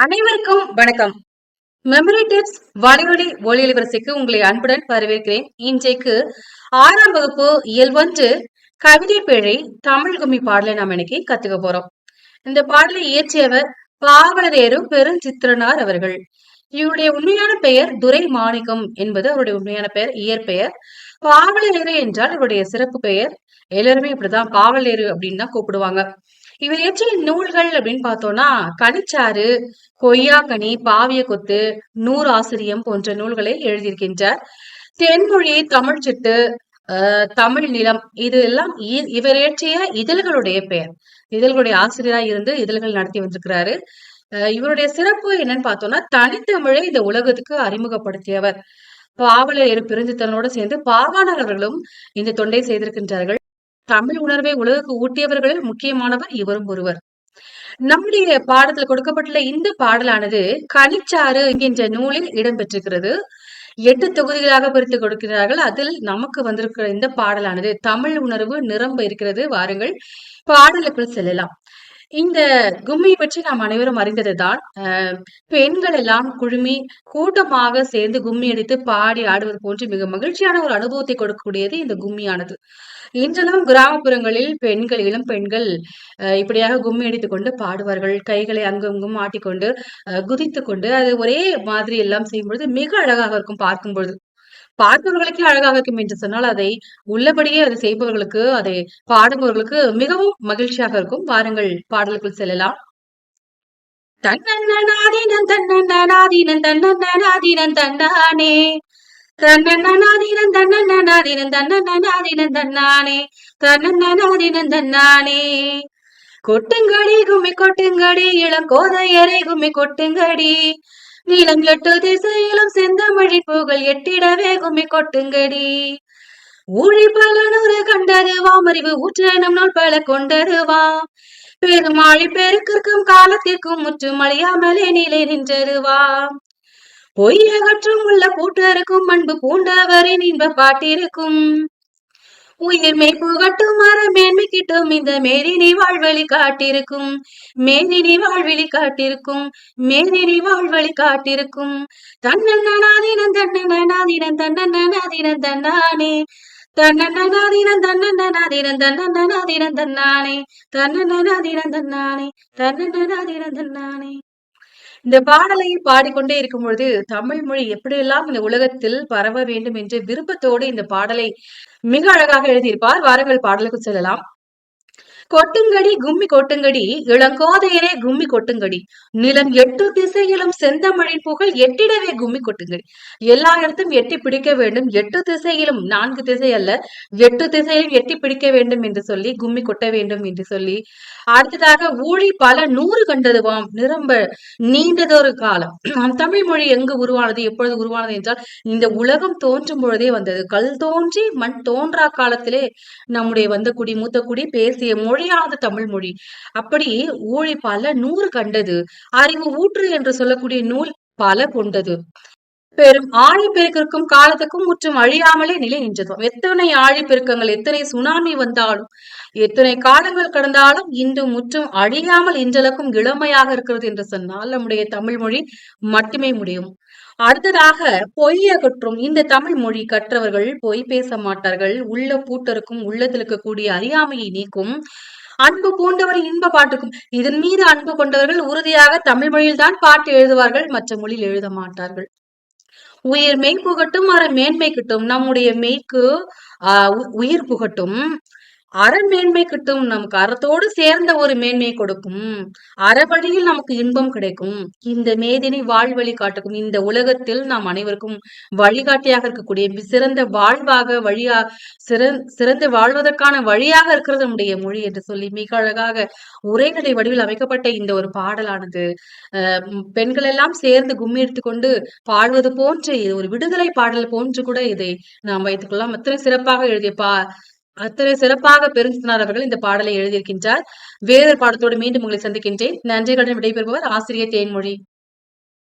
அனைவருக்கும் வணக்கம். Memory tips வலையொலி ஒளியலிவரசைக்கு மெமரி டிப்ஸ் வலையொலி ஒளியலிவரசைக்கு உங்களை அன்புடன் வரவேற்கிறேன். இன்றைக்கு 6ஆம் வகுப்பு இயல் 1 கவிதை பிழை தமிழ் கும்மி பாடலை நாம் இன்னைக்கு கத்துக்க போறோம். இந்த பாடலை இயற்றியவர் பாவலரேறு பெருஞ்சித்திரனார் அவர்கள். இவருடைய உண்மையான பெயர் துரை மாணிக்கம் என்பது அவருடைய உண்மையான பெயர், இயற்பெயர். பாவலரேறு என்றால் இவருடைய சிறப்பு பெயர். எல்லாருமே இப்படிதான் பாவலரேறு அப்படின்னு தான் கூப்பிடுவாங்க. இவர் இயற்றிய நூல்கள் அப்படின்னு பார்த்தோம்னா கனிச்சாறு, கொய்யாக்கனி, பாவிய கொத்து, நூறாசிரியம் போன்ற நூல்களை எழுதியிருக்கின்றார். தென்மொழி, தமிழ்ச்சிட்டு, தமிழ் நிலம் இது எல்லாம் இவர் இயற்றிய இதழ்களுடைய பெயர். இதழ்களுடைய ஆசிரியராக இருந்து இதழ்கள் நடத்தி வந்திருக்கிறாரு. இவருடைய சிறப்பு என்னன்னு பார்த்தோம்னா தனித்தமிழை இந்த உலகத்துக்கு அறிமுகப்படுத்தியவர். பாவலர் பெருஞ்சித்தனோடு சேர்ந்து பாவாணர் அவர்களும் இந்த தொண்டை செய்திருக்கின்றார்கள். தமிழ் உணர்வை உலகுக்கு ஊட்டியவர்களில் முக்கியமானவர் இவரும் ஒருவர். நம்முடைய பாடத்தில் கொடுக்கப்பட்டுள்ள இந்த பாடலானது கனிச்சாறு என்கின்ற நூலில் இடம்பெற்றிருக்கிறது. 8 தொகுதிகளாக பிரித்து கொடுக்கிறார்கள். அதில் நமக்கு வந்திருக்கிற இந்த பாடலானது தமிழ் உணர்வு நிரம்ப இருக்கிறது. வாருங்கள் பாடலுக்குள் செல்லலாம். இந்த கும்மி பற்றி நாம் அனைவரும் அறிந்ததுதான். பெண்கள் எல்லாம் குழுமி கூட்டமாக சேர்ந்து கும்மி அடித்து பாடி ஆடுவது போன்று மிக மகிழ்ச்சியான ஒரு அனுபவத்தை கொடுக்கக்கூடியது இந்த கும்மியானது. இன்றெல்லாம் கிராமப்புறங்களில் பெண்கள், இளம் பெண்கள் இப்படியாக கும்மி அடித்துக் கொண்டு பாடுவார்கள். கைகளை அங்கும் ஆட்டிக்கொண்டு குதித்துக் கொண்டு அது ஒரே மாதிரி எல்லாம் செய்யும் பொழுது மிக அழகாக இருக்கும் பார்க்கும் பொழுது. பார்ப்பவர்களுக்கே அழகாக இருக்கும் என்று சொன்னால் அதை உள்ளபடியே அதை செய்பவர்களுக்கு, அதை பாடுபவர்களுக்கு மிகவும் மகிழ்ச்சியாக இருக்கும். வாருங்கள் பாடலுக்குள் செல்லலாம். தன்னன்னாதீனன் தன்னன்னாதீனன் தன்னன்னாதீனன் தன்னானே தன்னன்னாதீனன் தன்னன்னாதீனன் தன்னன்னாதீனன் தன்னானே தன்னன்னாதீனன் தன்னானே கொட்டுங்கடி கும்மி கொட்டுங்கடி இளங்கோதையரை கும்மி கொட்டுங்கடி நீளம் 8 திசையிலும் செந்தமிழி புகழ் எட்டிடவே கும்மி கொட்டுங்கடி ஊழி பல நூறு கண்டருவாம் அறிவு ஊற்றெனும் நூல் பல கொண்டருவாம் பெருமாழி பெருக்கிற்கும் காலத்திற்கும் முற்றும் அழியாமலே நிலை நின்றருவாம் பொய்யகற்றும் உள்ள கூட்டருக்கும் அன்பு பூண்டவரின் இன்ப பாட்டிருக்கும் உயிர் மெய்ப்புகட்டும் மர மேன்மை கிட்டும் இந்த மேதினி வாழ்வழி காட்டிருக்கும் மேதினி வாழ்வழி காட்டிருக்கும் மேதினி வாழ்வழி காட்டிருக்கும் தன்னன்னாதீனம் தன்னன்னாதீனம் தன்னன்னாதீனம் தன்னானே தன்னன்னாதீனம் தன்னன்னாதீனம் தன்னன்னாதீனம் தன்னானே தன்னன்னாதீனம் தன்னானே தன்னன்னாதீனம் தன்னானே. இந்த பாடலை பாடிக்கொண்டே இருக்கும் பொழுது தமிழ் மொழி எப்படியெல்லாம் இந்த உலகத்தில் பரவ வேண்டும் என்ற விருப்பத்தோடு இந்த பாடலை மிக அழகாக எழுதியிருப்பார். வாருங்கள் பாடலுக்கு செல்லலாம். கொட்டுங்கடி கும்மி கொட்டுங்கடி இளங்கோதையரே கும்மி கொட்டுங்கடி நிலம் 8 திசையிலும் செந்தமிழின் புகழ் எட்டிடவே கும்மி கொட்டுங்கடி. எல்லா இடத்தும் எட்டி பிடிக்க வேண்டும். 8 திசையிலும் 4 திசை அல்ல 8 திசையிலும் எட்டி பிடிக்க வேண்டும் என்று சொல்லி கும்மி கொட்ட வேண்டும் என்று சொல்லி அடுத்ததாக ஊழி பல 100 கண்டதுவாம் நிரம்ப நீண்டதொரு காலம். தமிழ் மொழி எங்கு உருவானது, எப்பொழுது உருவானது என்றால் இந்த உலகம் தோன்றும் பொழுதே வந்தது. கல் தோன்றி மண் தோன்றா காலத்திலே நம்முடைய வந்த குடி மூத்த குடி பேசிய மொழியானது தமிழ் மொழி. அப்படி ஊழி பல 100 கண்டது. அறிவு ஊற்று என்று சொல்லக்கூடிய நூல் பல கொண்டது. பெரும் ஆழிப்பெருக்கிற்கும் காலத்துக்கும் முற்றும் அழியாமலே நிலை நின்றது. எத்தனை ஆழிப்பெருக்கங்கள், எத்தனை சுனாமி வந்தாலும், எத்தனை காலங்கள் கடந்தாலும் இன்று முற்றும் அழியாமல் இன்றளவுக்கும் இளமையாக இருக்கிறது என்று சொன்னால் நம்முடைய தமிழ் மொழி மட்டுமே முடியும். அடுத்ததாக பொய்யகற்றும் இந்த தமிழ் மொழி கற்றவர்கள் பொய் பேச மாட்டார்கள். உள்ள பூட்டருக்கும் உள்ளத்தில் இருக்கக்கூடிய அறியாமையை நீக்கும். அன்பு பூண்டவரின் இன்ப பாட்டுக்கும் இதன் மீது அன்பு கொண்டவர்கள் உறுதியாக தமிழ் மொழியில் தான் பாட்டு எழுதுவார்கள், மற்ற மொழியில் எழுத மாட்டார்கள். உயிர் மெய் புகட்டும் அற மேன்மை கிட்டும். நம்முடைய மெய்க்கு உயிர் புகட்டும், அறமேன்மை கிட்டும். நமக்கு அறத்தோடு சேர்ந்த ஒரு மேன்மை கொடுக்கும். அறவழியில் நமக்கு இன்பம் கிடைக்கும். இந்த மேதினை வாழ்வழி காட்டுக்கும். இந்த உலகத்தில் நாம் அனைவருக்கும் வழிகாட்டியாக இருக்கக்கூடிய சிறந்த வாழ்வாக வழியா சிறந்து வாழ்வதற்கான வழியாக இருக்கிறது நம்முடைய மொழி என்று சொல்லி மிக அழகாக உரைநடை வடிவில் அமைக்கப்பட்ட இந்த ஒரு பாடலானது பெண்கள் எல்லாம் சேர்ந்து கும்மி எடுத்துக்கொண்டு பாடுவது போன்று ஒரு விடுதலை பாடல் போன்று கூட இதை நாம் வைத்துக் கொள்ளலாம். அத்தனை சிறப்பாக பெருஞ்சித்திரனார் அவர்கள் இந்த பாடலை எழுதியிருக்கின்றார். வேறு பாடத்தோடு மீண்டும் உங்களை சந்திக்கின்றேன். நன்றிகளுடன் விடைபெறுபவர் ஆசிரியர் தேன்மொழி.